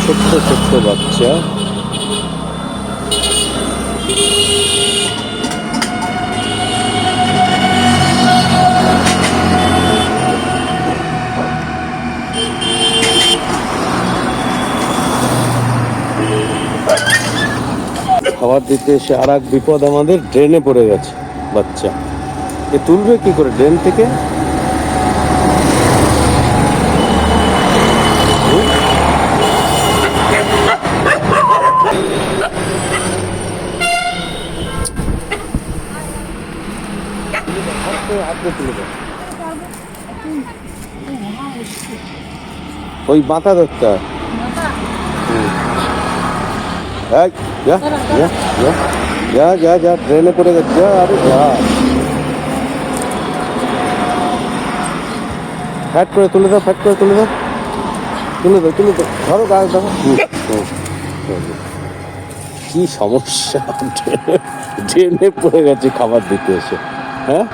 ছোট্ট ছোট্ট বাচ্চা। খাবার দিতে এসে আর এক বিপদ আমাদের, ড্রেনে পড়ে গেছে বাচ্চা। এ তুলবে কি করে ড্রেন থেকে? ওই মাথা ধরতে হয়। এই, যা যা যা যা যা যা ট্রেনে পড়ে গেছে, যা আরে যা। ফ্যাট করে তুলে দাও, ফ্যাট করে তুলে দাও, তুলে দাও, তুলে দাও, ধরো গাছ ধরো। কি সমস্যা, ট্রেনে পড়ে গেছে খাবার দিতে এসে। হ্যাঁ